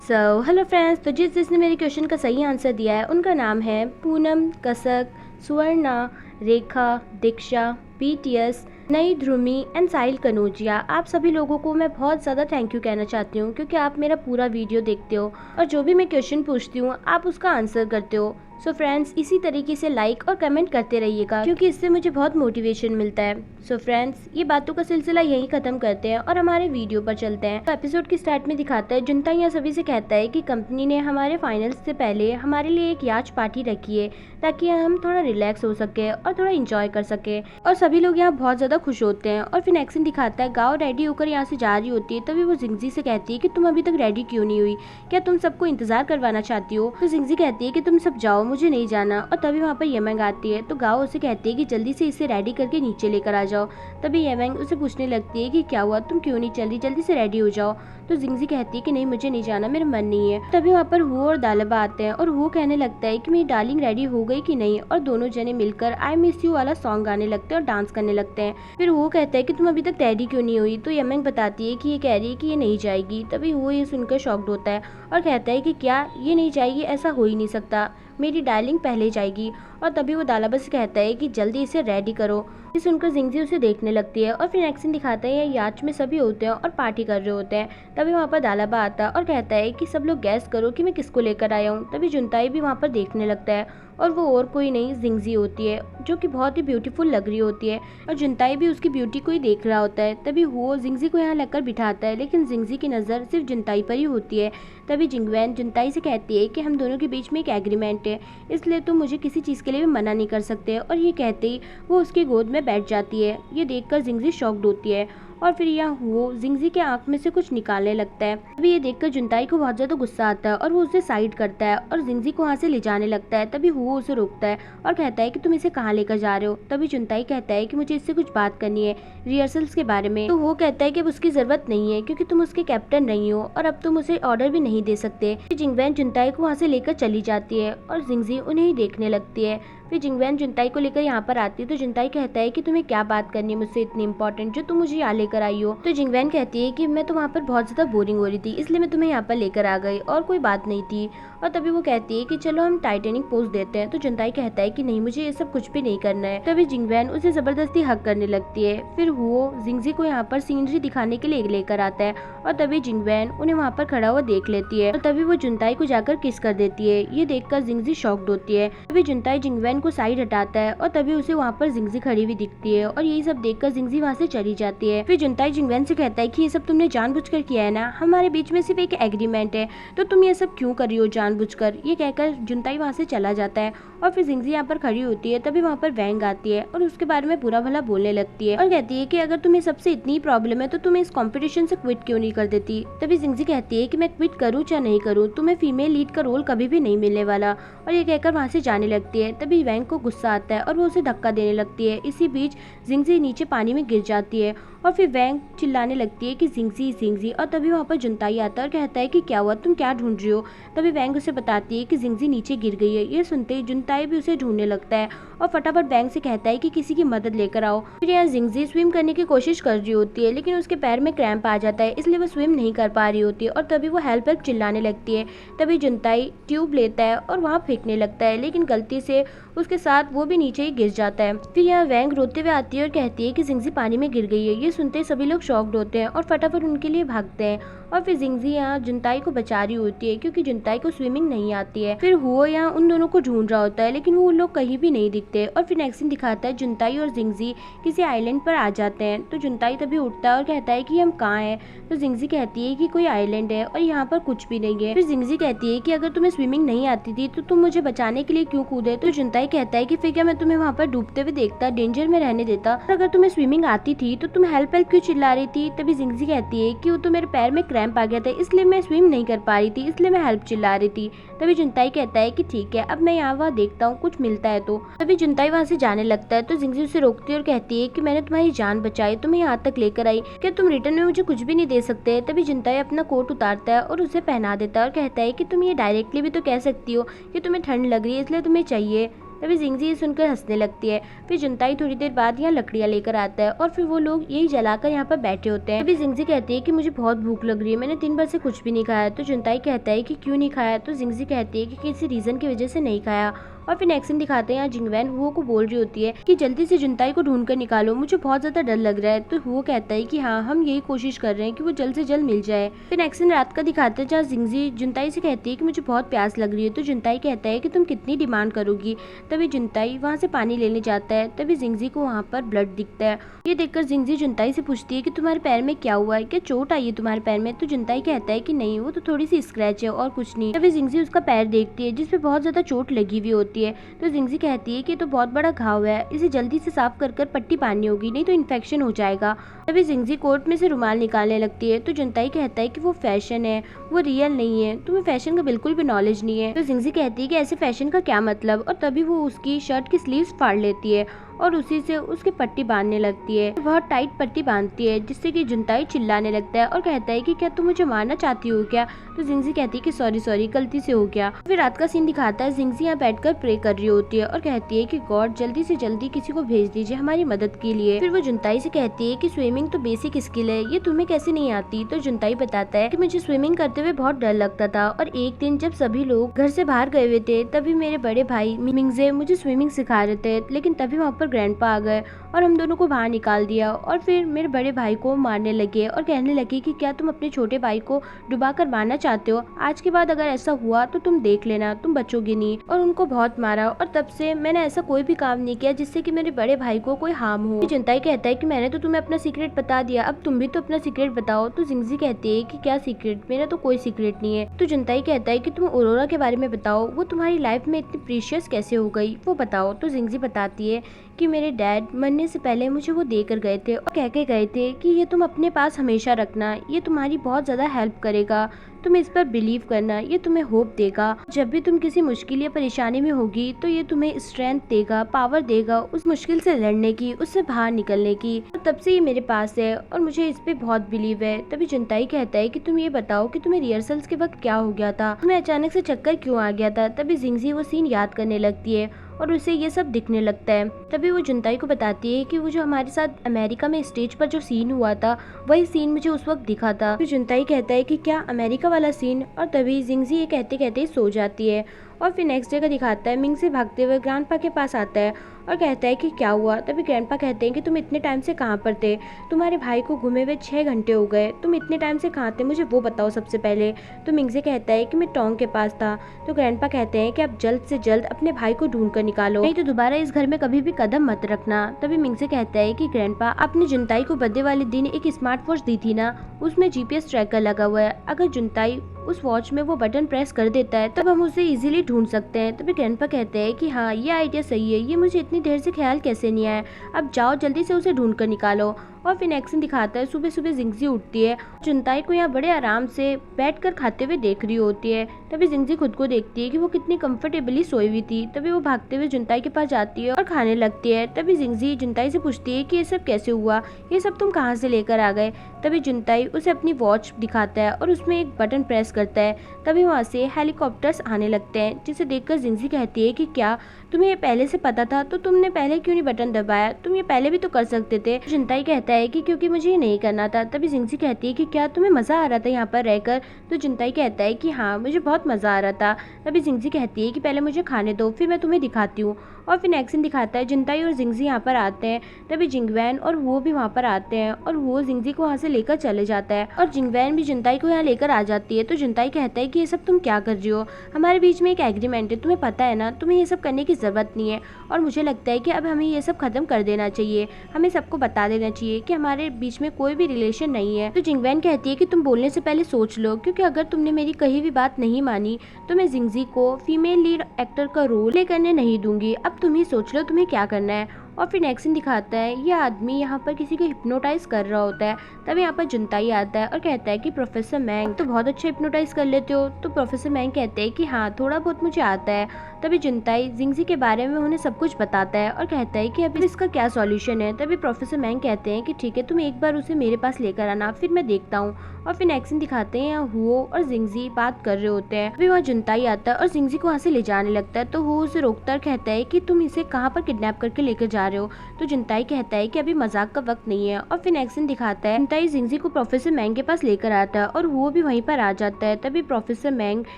Hello friends, तो जिसने मेरे क्वेश्चन का सही आंसर दिया है उनका नाम है पूनम, कसक, सुवर्णा, रेखा, दीक्षा, बीटीएस, नई ध्रुमी एंड साहिल कनौजिया। आप सभी लोगों को मैं बहुत ज़्यादा थैंक यू कहना चाहती हूँ क्योंकि आप मेरा पूरा वीडियो देखते हो और जो भी मैं क्वेश्चन पूछती हूँ आप उसका आंसर करते हो। सो फ्रेंड्स, इसी तरीके से लाइक और कमेंट करते रहिएगा क्योंकि इससे मुझे बहुत मोटिवेशन मिलता है। सो फ्रेंड्स, ये बातों का सिलसिला यहीं खत्म करते हैं और हमारे वीडियो पर चलते हैं। तो एपिसोड की स्टार्ट में दिखाता है जुनता यहाँ सभी से कहता है कि कंपनी ने हमारे फाइनल्स से पहले हमारे लिए एक याच पार्टी रखी है ताकि हम थोड़ा रिलैक्स हो सके और थोड़ा इंजॉय कर सके, और सभी लोग यहाँ बहुत ज्यादा खुश होते हैं। और फिर नेक्स्ट सीन दिखाता है गाँव रेडी होकर यहाँ से जा रही होती है, तभी वो जिंगजी से कहती है कि तुम अभी तक रेडी क्यों नहीं हुई, क्या तुम सबको इंतजार करवाना चाहती हो। तो जिंगजी कहती है कि तुम सब जाओ, मुझे नहीं जाना। और तभी वहाँ पर येमेंग आती है तो गाँव उसे कहती है कि जल्दी से इसे रेडी करके नीचे लेकर आ जाओ। तभी येमेंग उसे पूछने लगती है कि क्या हुआ, तुम क्यों नहीं चल रही, जल्दी से रेडी हो जाओ। तो जिंगजी कहती है कि नहीं, मुझे नहीं जाना, मेरा मन नहीं है। तभी वहाँ पर हुओ और दालबा आते हैं और हुओ कहने लगता है कि मेरी डार्लिंग रेडी हो गई कि नहीं, और दोनों जने मिलकर आई मिस यू वाला सॉन्ग गाने लगते हैं और डांस करने लगते हैं। फिर हुओ कहता है कि तुम अभी तक रेडी क्यों नहीं हुई, तो येमेंग बताती है कि ये कह रही है कि ये नहीं जाएगी। तभी हुओ ये सुनकर शॉक्ड होता है और कहता है कि क्या ये नहीं जाएगी, ऐसा हो ही नहीं सकता, मेरी डार्लिंग पहले जाएगी। और तभी वो दालाबा से कहता है कि जल्दी इसे रेडी करो। ये सुनकर जिंगजी उसे देखने लगती है और फिर नेक्स्ट सीन दिखाता है ये याच में सभी होते हैं और पार्टी कर रहे होते हैं। तभी वहाँ पर दालाबा आता है और कहता है कि सब लोग गैस करो कि मैं किसको लेकर आया हूँ। तभी जुनताई भी वहाँ पर देखने लगता है और वो और कोई नहीं जिंगजी होती है जो कि बहुत ही ब्यूटीफुल लग रही होती है और जुनताई भी उसकी ब्यूटी को ही देख रहा होता है। तभी वो जिंगजी को यहाँ लेकर बिठाता है लेकिन जिंगजी की नज़र सिर्फ जुनताई पर ही होती है। तभी जिंगवैन जुनताई से कहती है कि हम दोनों के बीच में एक एग्रीमेंट है, इसलिए तुम मुझे किसी चीज़ के लिए भी मना नहीं कर सकते। और ये कहते ही वो उसकी गोद में बैठ जाती है। ये देखकर जिंगजी शॉक्ड होती है और फिर यहाँ वो जिंगजी के आंख में से कुछ निकालने लगता है। तभी ये देखकर जुनताई को बहुत ज्यादा गुस्सा आता है और वो उसे साइड करता है और जिंगजी को वहाँ से ले जाने लगता है। तभी वो उसे रोकता है और कहता है कि तुम इसे कहाँ लेकर जा रहे हो। तभी जुनताई कहता है कि मुझे इससे कुछ बात करनी है, रिहर्सल्स के बारे में। तो वो कहता है कि अब उसकी जरूरत नहीं है क्योंकि तुम उसके कैप्टन नहीं हो और अब तुम उसे ऑर्डर भी नहीं दे सकते। जिंगवैन जुनताई को वहाँ से लेकर चली जाती है और जिंगजी उन्हें ही देखने लगती है। फिर जिंगवैन जुनताई को लेकर यहाँ पर आती है तो जुनताई कहता है कि तुम्हें क्या बात करनी है मुझसे इतनी इंपॉर्टेंट जो तुम मुझे यहाँ लेकर आई हो। तो जिंगवैन कहती है कि मैं तो वहाँ पर बहुत ज्यादा बोरिंग हो रही थी इसलिए मैं तुम्हें यहाँ पर लेकर आ गई और कोई बात नहीं थी। और तभी वो कहती है कि चलो हम टाइटैनिक पोज देते हैं। तो जुनताई कहता है कि नहीं, मुझे ये सब कुछ भी नहीं करना है। तभी जिंगवैन उसे जबरदस्ती हक करने लगती है। फिर वो जिंगजी को यहाँ पर सीनरी दिखाने के लिए लेकर आता है और तभी जिंगवैन उन्हें वहाँ पर खड़ा हुआ देख लेती है और तभी वो जुनताई को जाकर किस कर देती है। ये देखकर जिंगजी शॉक्ड होती है। तभी जुनताई जिंगवैन को साइड हटाता है और तभी उसे वहाँ पर जिंगजी खड़ी हुई दिखती है और यही सब देखकर जिंगजी वहाँ से चली जाती है। फिर जुनताई जिंगवैन से कहता है कि ये सब तुमने जानबूझकर किया है ना, हमारे बीच में सिर्फ एक एग्रीमेंट है, तो तुम ये सब क्यों कर रही हो जानबूझकर। ये कहकर जुनताई वहाँ से चला जाता है और फिर जिंगजी यहाँ पर खड़ी होती है। तभी वहाँ पर वैंग आती है और उसके बारे में बुरा भला बोलने लगती है और कहती है कि अगर तुम्हें सबसे इतनी प्रॉब्लम है तो तुम इस कंपटीशन से क्विट क्यों नहीं कर देती। तभी जिंगजी कहती है कि मैं क्विट करूँ चाहे नहीं करूँ, तुम्हें फीमेल लीड का रोल कभी भी नहीं मिलने वाला। और ये कहकर वहाँ से जाने लगती है। तभी वैंग को गुस्सा आता है और वो उसे धक्का देने लगती है। इसी बीच जिंगजी नीचे पानी में गिर जाती है और फिर वैंग चिल्लाने लगती है कि जिंगजी जिंगजी। और तभी वहाँ पर जुनताई आता है और कहता है कि क्या हुआ, तुम क्या ढूंढ रही हो। तभी वैंग उसे बताती है कि जिंगजी नीचे गिर गई है। ये सुनते ही जुनताई भी उसे ढूंढने लगता है और फटाफट वैंग से कहता है कि किसी की मदद लेकर आओ। फिर यहाँ जिंगजी स्विम करने की कोशिश कर रही होती है लेकिन उसके पैर में क्रैम्प आ जाता है इसलिए वो स्विम नहीं कर पा रही होती है और तभी वो हेल्प हेल्प चिल्लाने लगती है। तभी जुनताई ट्यूब लेता है और वहाँ फेंकने लगता है लेकिन गलती से उसके साथ वो भी नीचे ही गिर जाता है। फिर यहाँ वैंग रोते हुए आती है और कहती है कि जिंगजी पानी में गिर गई है। ये सुनते ही सभी लोग शॉक्ड होते हैं और फटाफट उनके लिए भागते हैं और फिर जिंगजी यहाँ जुनताई को बचा रही होती है क्योंकि जुनताई को स्विमिंग नहीं आती है। फिर हुओ यहाँ उन दोनों को ढूंढ रहा होता है लेकिन वो लोग कहीं भी नहीं दिखते और फिर नेक्स्ट सीन दिखाता है जुनताई और जिंगजी किसी आइलैंड पर आ जाते हैं। तो जुनताई तभी उठता है और कहता है कि हम कहाँ हैं। तो जिंगजी कहती है कि कोई आइलैंड है और यहाँ पर कुछ भी नहीं है। फिर जिंगजी कहती है कि अगर तुम्हें स्विमिंग नहीं आती थी तो तुम मुझे बचाने के लिए क्यों कूदे। तो जुनताई कहता है कि फिर क्या मैं तुम्हें वहाँ पर डूबते हुए देखता, डेंजर में रहने देता। अगर तुम्हें स्विमिंग आती थी तो तुम हेल्प हेल्प क्यों चिल्ला रही थी। तभी जिंगजी कहती है कि वो तो मेरे पैर में क्रैम्प आ गया था इसलिए मैं स्विम नहीं कर पा रही थी, इसलिए मैं हेल्प चिल्ला रही थी। तभी जुनताई कहता है कि ठीक है, अब मैं यहाँ वहाँ देखता हूँ, कुछ मिलता है तो। तभी जुनताई वहाँ से जाने लगता है तो जिंगजी उसे रोकती है और कहती है कि मैंने तुम्हारी जान बचाई, तुम्हें यहाँ तक लेकर आई, क्या तुम रिटर्न में मुझे कुछ भी नहीं दे सकते। तभी जुनताई अपना कोट उतारता है और उसे पहना देता है और कहता है कि तुम ये डायरेक्टली भी तो कह सकती हो कि तुम्हें ठंड लग रही है इसलिए तुम्हें चाहिए। तभी जिंगजी ये सुनकर हंसने लगती है। फिर जुनताई थोड़ी देर बाद यहाँ लकड़ियाँ लेकर आता है और फिर वो लोग यही जलाकर यहाँ पर बैठे होते हैं। तभी जिंगजी कहती है कि मुझे बहुत भूख लग रही है, मैंने दिन भर से कुछ भी नहीं खाया। तो जुनताई कहता है कि क्यों नहीं खाया। तो जिंगजी कहती है कि किसी रीजन की वजह से नहीं खाया। और फिर नेक्स्ट सीन दिखाते हैं यहाँ जिंगवैन हुओ को बोल रही होती है कि जल्दी से जुनताई को ढूंढ कर निकालो, मुझे बहुत ज्यादा डर लग रहा है। तो हुओ कहता है कि हाँ, हम यही कोशिश कर रहे हैं कि वो जल्द से जल्द मिल जाए। फिर नेक्स्ट सीन रात का दिखाते हैं जहाँ जिंगजी जुनताई से कहती है कि मुझे बहुत प्यास लग रही है। तो जुनताई कहता है कि तुम कितनी डिमांड करोगी। तभी जुनताई वहाँ से पानी लेने जाता है। तभी जिंगजी को वहाँ पर ब्लड दिखता है। ये देखकर जिंगजी जुनताई से पूछती है कि तुम्हारे पैर में क्या हुआ है, क्या चोट आई है तुम्हारे पैर में। तो जुनताई कहता है कि नहीं, वो तो थोड़ी सी स्क्रैच है और कुछ नहीं। तभी जिंगजी उसका पैर देखती है जिसपे बहुत ज्यादा चोट लगी हुई होती है। तो जिंगजी कहती है कि तो बहुत बड़ा घाव है, इसे जल्दी से साफ कर पट्टी बांधनी होगी, नहीं तो इन्फेक्शन हो जाएगा। तभी जिंगजी कोट में से रुमाल निकालने लगती है। तो जुनताई कहता है कि वो फैशन है, वो रियल नहीं है, तुम्हें फैशन का बिल्कुल भी नॉलेज नहीं है। तो जिंगजी कहती है कि ऐसे फैशन का क्या मतलब। और तभी वो उसकी शर्ट की स्लीव्स फाड़ लेती है और उसी से उसकी पट्टी बांधने लगती है। बहुत टाइट पट्टी बांधती है जिससे कि जुनताई चिल्लाने लगता है और कहता है कि क्या तुम मुझे मारना चाहती हो क्या। तो जिंगजी कहती है कि सॉरी गलती से हो गया। फिर रात का सीन दिखाता है जिंगजी यहाँ बैठकर प्रे कर रही होती है और कहती है कि गॉड जल्दी से जल्दी किसी को भेज दीजिए हमारी मदद के लिए। फिर वो जुनताई से कहती है कि स्विमिंग तो बेसिक स्किल है, ये तुम्हें कैसे नहीं आती। तो जुनताई बताता है कि मुझे स्विमिंग करते हुए बहुत डर लगता था और एक दिन जब सभी लोग घर से बाहर गए हुए थे तभी मेरे बड़े भाई मिंगजे मुझे स्विमिंग सिखा रहे थे, लेकिन तभी वहाँ पर ग्रैंडपा आ गए और हम दोनों को बाहर निकाल दिया। और फिर मेरे बड़े भाई को मारने लगे और कहने लगे कि क्या तुम अपने छोटे भाई को डुबा कर मारना चाहते हो, आज के बाद अगर ऐसा हुआ तो तुम देख लेना, तुम बचोगे नहीं। और उनको बहुत मारा और तब से मैंने ऐसा कोई भी काम नहीं किया जिससे कि मेरे बड़े भाई को कोई हार्म हो। जुनताई कहता है कि मैंने तो तुम्हें अपना सीक्रेट बता दिया, अब तुम भी तो अपना सीक्रेट बताओ। तो जिंगजी कहती है कि क्या सीक्रेट, मेरा तो कोई सीक्रेट नहीं है। तो जुनताई कहता है कि तुम ऑरोरा के बारे में बताओ, वो तुम्हारी लाइफ में इतनी प्रीशियस कैसे हो गई, वो बताओ। तो जिंगजी बताती है कि मेरे डैड मरने से पहले मुझे वो देकर गए थे और कह के गए थे कि ये तुम अपने पास हमेशा रखना, ये तुम्हारी बहुत ज्यादा हेल्प करेगा, तुम इस पर बिलीव करना, ये तुम्हें होप देगा। जब भी तुम किसी मुश्किल या परेशानी में होगी तो ये तुम्हें स्ट्रेंथ देगा, पावर देगा उस मुश्किल से लड़ने की, उससे बाहर निकलने की। तो तब से ये मेरे पास है और मुझे इस पे बहुत बिलीव है। तभी जुनताई कहता है कि तुम ये बताओ कि तुम्हें रिहर्सल्स के वक्त क्या हो गया था, तुम्हें अचानक से चक्कर क्यों आ गया था। तभी जिंगजी वो सीन याद करने लगती है और उसे ये सब दिखने लगता है। तभी वो जुनताई को बताती है कि वो जो हमारे साथ अमेरिका में स्टेज पर जो सीन हुआ था वही सीन मुझे उस वक्त दिखा था। फिर जुनताई कहता है कि क्या अमेरिका वाला सीन। और तभी जिंगजी ये कहते कहते सो जाती है। और फिर नेक्स्ट डे का दिखाता है मिंग से भागते हुए ग्रैंडपा के पास आता है और कहता है कि क्या हुआ। तभी ग्रैंडपा कहते हैं कि तुम इतने टाइम से कहाँ पर थे, तुम्हारे भाई को घूमे हुए 6 घंटे हो गए, तुम इतने टाइम से कहाँ थे, मुझे वो बताओ सबसे पहले। तो मिंग से कहता है कि मैं टोंग के पास था। तो ग्रैंडपा कहते हैं कि आप जल्द से जल्द अपने भाई को ढूंढ कर निकालो, नहीं तो दोबारा इस घर में कभी भी कदम मत रखना। तभी मिंग से कहता है कि ग्रैंडपा आपने जुनताई को बर्थडे वाले दिन एक स्मार्ट वॉच दी थी ना, उसमें GPS ट्रैकर लगा हुआ है, अगर जुनताई उस वॉच में वो बटन प्रेस कर देता है तब हम उसे इजीली ढूंढ सकते हैं। तभी ग्रैंडपा कहते हैं कि हाँ ये आइडिया सही है, ये मुझे इतनी देर से ख्याल कैसे नहीं आया, अब जाओ जल्दी से उसे ढूंढ कर निकालो। और फिर एक्शन दिखाता है सुबह सुबह जिंगजी उठती है, जुनताई को यहाँ बड़े आराम से बैठकर खाते हुए देख रही होती है। तभी जिंगजी खुद को देखती है कि वो कितनी कंफर्टेबली सोई हुई थी। तभी वो भागते हुए जुनताई के पास जाती है और खाने लगती है। तभी जिंगजी जुनताई से पूछती है कि ये सब कैसे हुआ, ये सब तुम कहाँ से लेकर आ गए। तभी जुनताई उसे अपनी वॉच दिखाता है और उसमें एक बटन प्रेस करता है। तभी वहाँ से हेलीकॉप्टर्स आने लगते हैं जिसे देखकर जिंगजी कहती है कि क्या तुम्हें ये पहले से पता था, तो तुमने पहले क्यों नहीं बटन दबाया, तुम ये पहले भी तो कर सकते थे। जुनताई कहता है कि क्योंकि मुझे ये नहीं करना था। तभी जिंगजी कहती है कि क्या तुम्हें मजा आ रहा था यहाँ पर रहकर। तो जुनताई कहता है कि हाँ मुझे बहुत मजा आ रहा था। तभी जिंगजी कहती है कि पहले मुझे खाने दो फिर मैं तुम्हें दिखाती हूँ। और फिर नेक्स्ट सीन दिखाता है जुनताई और जिंगजी यहाँ पर आते हैं। तभी जिंगवैन और वो भी वहाँ पर आते हैं और वो जिंगजी को वहाँ से लेकर चले जाता है और जिंगवैन भी जुनताई को यहाँ लेकर आ जाती है। तो जुनताई कहता है कि ये सब तुम क्या कर रही हो, हमारे बीच में एक एग्रीमेंट है, तुम्हें पता है ना, तुम्हें ये सब करने की जरूरत नहीं है। और मुझे लगता है कि अब हमें ये सब खत्म कर देना चाहिए, हमें सबको बता देना चाहिए कि हमारे बीच में कोई भी रिलेशन नहीं है। तो जिंगवैन कहती है कि तुम बोलने से पहले सोच लो, क्योंकि अगर तुमने मेरी कहीं भी बात नहीं मानी तो मैं जिंगजी को फीमेल लीड एक्टर का रोल प्ले करने नहीं दूंगी। अब तुम ही सोच लो तुम्हें क्या करना है। और फिर नेक्स्ट सीन दिखाता है ये आदमी यहाँ पर किसी को हिप्नोटाइज कर रहा होता है। तभी यहाँ पर जुनताई आता है और कहता है कि प्रोफेसर मैंग तो बहुत अच्छा हिप्नोटाइज कर लेते हो। तो प्रोफेसर मैंग कहते हैं कि हाँ, थोड़ा बहुत मुझे आता है। तभी जुनताई जिंगजी के बारे में उन्हें सब कुछ बताता है और कहता है कि अभी इसका क्या सॉल्यूशन है। तभी प्रोफेसर मैंग कहते हैं कि ठीक है, तुम एक बार उसे मेरे पास लेकर आना, फिर मैं देखता हूँ। और फिर नेक्स्ट सीन दिखाते हैं यहाँ हुओ और जिंगजी बात कर रहे होते हैं। अभी वहाँ जुनताई आता है और जिंगजी को वहाँ से ले जाने लगता है। तो हुओ उसे रोकता है, कहता है कि तुम इसे कहाँ पर किडनैप करके लेकर जा रहे हो। तो जुनताई कहता है कि अभी मजाक का वक्त नहीं है। और फिर नेक्स्ट सीन दिखाता है जुनताई जिंगजी को प्रोफेसर मैंग के पास लेकर आता है और हुओ भी वहीं पर आ जाता है। तभी प्रोफेसर मैंग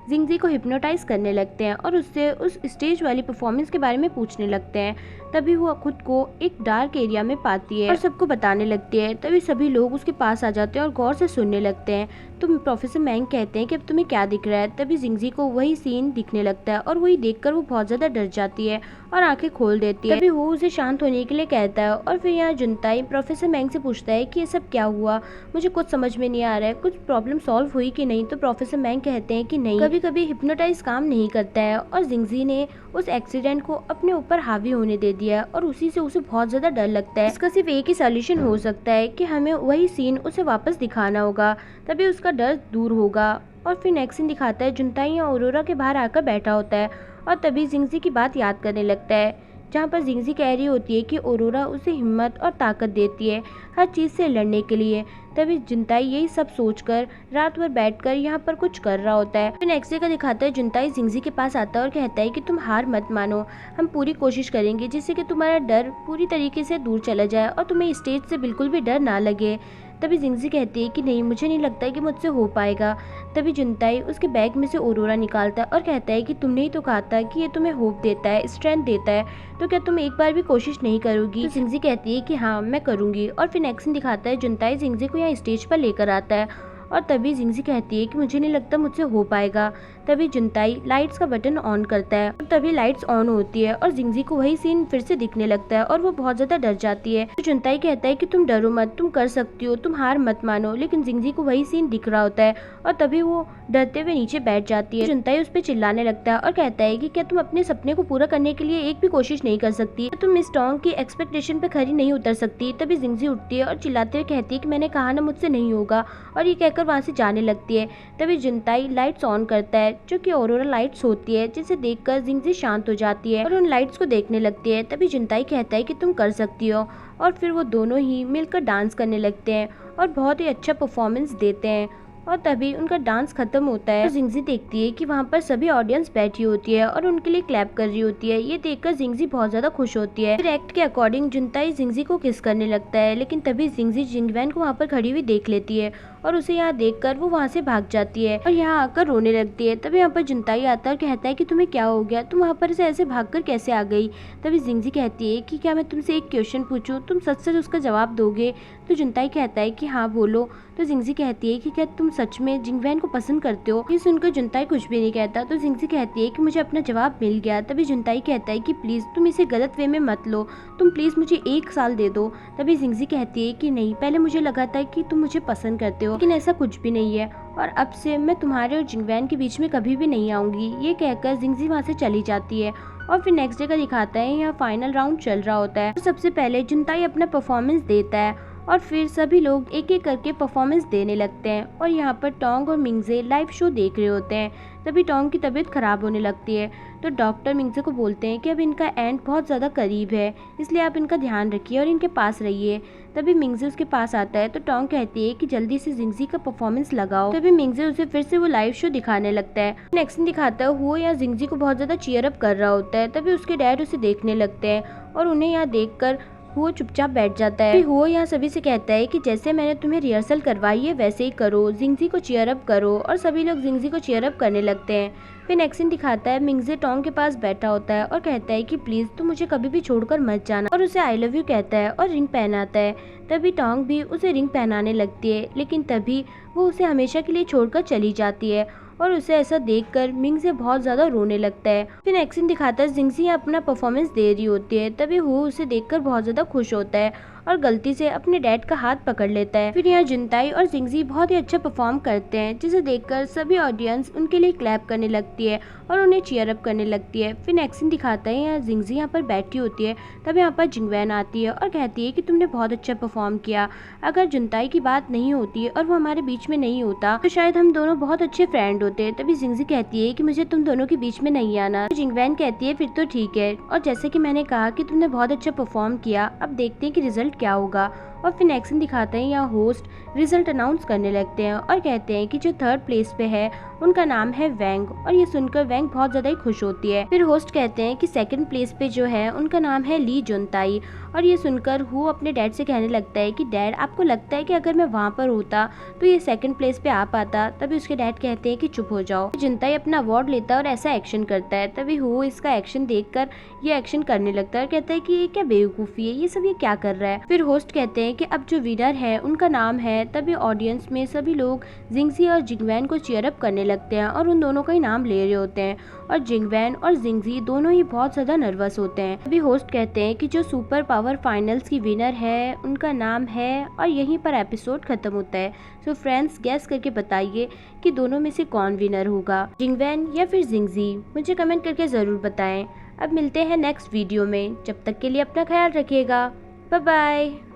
जिंगजी को हिप्नोटाइज करने लगते हैं और उससे उस स्टेज वाली परफॉर्मेंस के बारे में पूछने लगते हैं। तभी वो खुद को एक डार्क एरिया में पाती है और सबको बताने लगती है। तभी सभी लोग उसके पास आ जाते हैं और गौर से सुनने लगते हैं। तो प्रोफेसर मैंग कहते हैं कि अब तुम्हें क्या दिख रहा है। तभी जिंगजी को वही सीन दिखने लगता है और वही देखकर वो बहुत ज्यादा डर जाती है और आंखें खोल देती है। तभी वो उसे शांत होने के लिए कहता है और फिर यहाँ जुनताई प्रोफेसर मैंग से पूछता है कि ये सब क्या हुआ, मुझे कुछ समझ में नहीं आ रहा है, कुछ प्रॉब्लम सॉल्व हुई कि नहीं। तो प्रोफेसर मैंग कहते हैं कि नहीं, कभी कभी हिप्नोटाइज काम नहीं करता है और जिंगजी ने उस एक्सीडेंट को अपने ऊपर हावी होने दे दिया है और उसी से उसे बहुत ज्यादा डर लगता है। इसका सिर्फ एक ही सॉल्यूशन हो सकता है कि हमें वही सीन उसे वापस दिखाना होगा, तभी उसका डर दूर होगा। और फिर नेक्स्ट सीन दिखाता है जुनताई या ऑरोरा के बाहर आकर बैठा होता है और तभी जिंगजी की बात याद करने लगता है, जहाँ पर जिंगजी कह रही होती है कि ऑरोरा उसे हिम्मत और ताकत देती है हर चीज़ से लड़ने के लिए। तभी जुनताई यही सब सोचकर रात भर बैठकर यहाँ पर कुछ कर रहा होता है। फिर नेक्स्ट डे का दिखाता है जुनताई जिंगजी के पास आता है और कहता है कि तुम हार मत मानो, हम पूरी कोशिश करेंगे जिससे कि तुम्हारा डर पूरी तरीके से दूर चला जाए और तुम्हें स्टेज से बिल्कुल भी डर ना लगे। तभी जिंगजी कहती है कि नहीं, मुझे नहीं लगता है कि मुझसे हो पाएगा। तभी जुनताई उसके बैग में से ऑरोरा निकालता है और कहता है कि तुमने ही तो कहा था कि ये तुम्हें होप देता है, स्ट्रेंथ देता है, तो क्या तुम एक बार भी कोशिश नहीं करोगी। तो जिंगजी कहती है कि हाँ, मैं करूंगी। और फिर नेक्स्ट सीन दिखाता है जुनताई जिंगजी को यहाँ स्टेज पर लेकर आता है और तभी जिंगजी कहती है कि मुझे नहीं लगता मुझसे हो पाएगा। तभी जुनताई लाइट्स का बटन ऑन करता है और तभी लाइट्स ऑन होती है और जिंगजी को वही सीन फिर से दिखने लगता है और वो बहुत ज्यादा डर जाती है। तो जुनताई कहता है कि तुम डरो मत, तुम कर सकती हो, तुम हार मत मानो। लेकिन जिंगजी को वही सीन दिख रहा होता है और तभी वो डरते हुए नीचे बैठ जाती है। जुनताई उस पर चिल्लाने लगता है और कहता है कि क्या तुम अपने सपने को पूरा करने के लिए एक भी कोशिश नहीं कर सकती, तुम मिस टोंग की एक्सपेक्टेशन पे खरी नहीं उतर सकती। तभी जिंगजी उठती है और चिल्लाते हुए कहती है कि मैंने कहा ना, मुझसे नहीं होगा, और ये कहकर वहाँ से जाने लगती है। तभी जुनताई लाइट्स ऑन करता है जो कि ऑरोरा लाइट्स होती है, जिसे देखकर जिंगजी शांत हो जाती है और उन लाइट्स को देखने लगती है। तभी जुनताई कहता है कि तुम कर सकती हो और फिर वो दोनों ही मिलकर डांस करने लगते हैं और बहुत ही अच्छा परफॉर्मेंस देते हैं। और तभी उनका डांस खत्म होता है और जिंगजी देखती है कि वहाँ पर सभी ऑडियंस बैठी होती है और उनके लिए क्लैप कर रही होती है। ये देखकर जिंगजी बहुत ज्यादा खुश होती है। फिर एक्ट के अकॉर्डिंग जुनताई जिंगजी को किस करने लगता है, लेकिन तभी जिंगजी जिंगवैन को वहाँ पर खड़ी हुई देख लेती है और उसे यहाँ देखकर वो वहाँ से भाग जाती है और यहाँ आकर रोने लगती है। तभी यहाँ पर जुनताई आता है और कहता है कि तुम्हें क्या हो गया, तुम वहाँ पर से ऐसे भागकर कैसे आ गई। तभी जिंगजी कहती है कि क्या मैं तुमसे एक क्वेश्चन पूछूं, तुम सच सच उसका जवाब दोगे। तो जुनताई कहता है कि हाँ बोलो। तो जिंगजी कहती है कि क्या तुम सच में जिंगवैन को पसंद करते हो। ये सुनकर जुनताई कुछ भी नहीं कहता। तो जिंगजी कहती है कि मुझे अपना जवाब मिल गया। तभी जुनताई कहता है कि प्लीज तुम इसे गलत वे में मत लो, तुम प्लीज मुझे 1 साल दे दो। तभी जिंगजी कहती है कि नहीं, पहले मुझे लगा था कि तुम मुझे पसंद करते हो, लेकिन ऐसा कुछ भी नहीं है और अब से मैं तुम्हारे और जिंगवैन के बीच में कभी भी नहीं आऊंगी। ये कहकर जिंगजी वहाँ से चली जाती है। और फिर नेक्स्ट डे का दिखाता है यहाँ फाइनल राउंड चल रहा होता है। तो सबसे पहले जुनताई अपना परफॉर्मेंस देता है और फिर सभी लोग एक एक करके परफॉर्मेंस देने लगते हैं और यहाँ पर टोंग और मिंगजे लाइव शो देख रहे होते हैं। तभी टोंग की तबीयत खराब होने लगती है तो डॉक्टर मिंगजे को बोलते हैं कि अब इनका एंड बहुत ज़्यादा करीब है, इसलिए आप इनका ध्यान रखिए और इनके पास रहिए। तभी मिंगजे उसके पास आता है तो टोंग कहती है कि जल्दी से जिंगजी का परफॉर्मेंस लगाओ। तभी मिंगजे उसे फिर से वो लाइव शो दिखाने लगता है। नेक्स्ट दिन दिखाता है हुओ यहाँ जिंगजी को बहुत ज़्यादा चीयर अप कर रहा होता है। तभी उसके डैड उसे देखने लगते हैं और उन्हें यहाँ देखकर हुओ चुपचाप बैठ जाता है। हुओ यहाँ सभी से कहता है कि जैसे मैंने तुम्हें रिहर्सल करवाई है वैसे ही करो, जिंगजी को चीयर अप करो। और सभी लोग जिंगजी को चीयर अप करने लगते हैं। फिर नेक्स्ट सीन दिखाता है मिंगजे टोंग के पास बैठा होता है और कहता है कि प्लीज तुम मुझे कभी भी छोड़कर मत जाना, और उसे आई लव यू कहता है और रिंग पहनाता है। तभी टोंग भी उसे रिंग पहनाने लगती है, लेकिन तभी वो उसे हमेशा के लिए छोड़कर चली जाती है और उसे ऐसा देखकर मिंगजे बहुत ज्यादा रोने लगता है। फिर नेक्स्ट सीन दिखाता है जिंगजी अपना परफॉर्मेंस दे रही होती है। तभी वो उसे देखकर बहुत ज्यादा खुश होता है और गलती से अपने डैड का हाथ पकड़ लेता है। फिर यहाँ जुनताई और जिंगजी बहुत ही अच्छा परफॉर्म करते हैं, जिसे देखकर सभी ऑडियंस उनके लिए क्लैप करने लगती है और उन्हें चीयर अप करने लगती है। फिर नेक्स्ट सीन दिखाता है यहाँ जिंगजी यहाँ पर बैठी होती है, तब यहाँ पर जिंगवैन आती है और कहती है कि तुमने बहुत अच्छा परफॉर्म किया। अगर जुनताई की बात नहीं होती और वो हमारे बीच में नहीं होता तो शायद हम दोनों बहुत अच्छे फ्रेंड होते। तभी जिंगजी कहती है कि मुझे तुम दोनों के बीच में नहीं आना। तो जिंगवैन कहती है फिर तो ठीक है, और जैसे कि मैंने कहा कि तुमने बहुत अच्छा परफॉर्म किया, अब देखते हैं कि रिजल्ट क्या होगा। और फिर नेक्स्ट सीन दिखाते हैं यहाँ होस्ट रिजल्ट अनाउंस करने लगते हैं और कहते हैं कि जो थर्ड प्लेस पे है उनका नाम है वैंग, और ये सुनकर वैंग बहुत ज्यादा ही खुश होती है। फिर होस्ट कहते हैं कि सेकंड प्लेस पे जो है उनका नाम है ली जुनताई, और ये सुनकर हु अपने डैड से कहने लगता है कि डैड आपको लगता है कि अगर मैं वहाँ पर होता तो ये सेकंड प्लेस पे आ पाता। तभी उसके डैड कहते हैं कि चुप हो जाओ। जुनताई अपना अवार्ड लेता है और ऐसा एक्शन करता है। तभी हु इसका एक्शन देखकर ये एक्शन करने लगता है और कहता है कि ये क्या बेवकूफ़ी है, ये सब ये क्या कर रहा है। फिर होस्ट कहते हैं कि अब जो विनर है उनका नाम है। तभी ऑडियंस में सभी लोग जिंगजी और जिंगवैन को चीयर अप करने लगते हैं और उन दोनों का ही नाम ले रहे होते हैं, और जिंगवैन और जिंगजी दोनों ही बहुत ज़्यादा नर्वस होते हैं। तभी होस्ट कहते हैं कि जो सुपर पावर फाइनल्स की विनर है उनका नाम है, और यहीं पर एपिसोड खत्म होता है। सो फ्रेंड्स, गैस करके बताइए कि दोनों में से कौन विनर होगा, जिंगवैन या फिर जिंगजी। मुझे कमेंट करके ज़रूर बताएं। अब मिलते हैं नेक्स्ट वीडियो में, जब तक के लिए अपना ख्याल रखिएगा। Bye bye.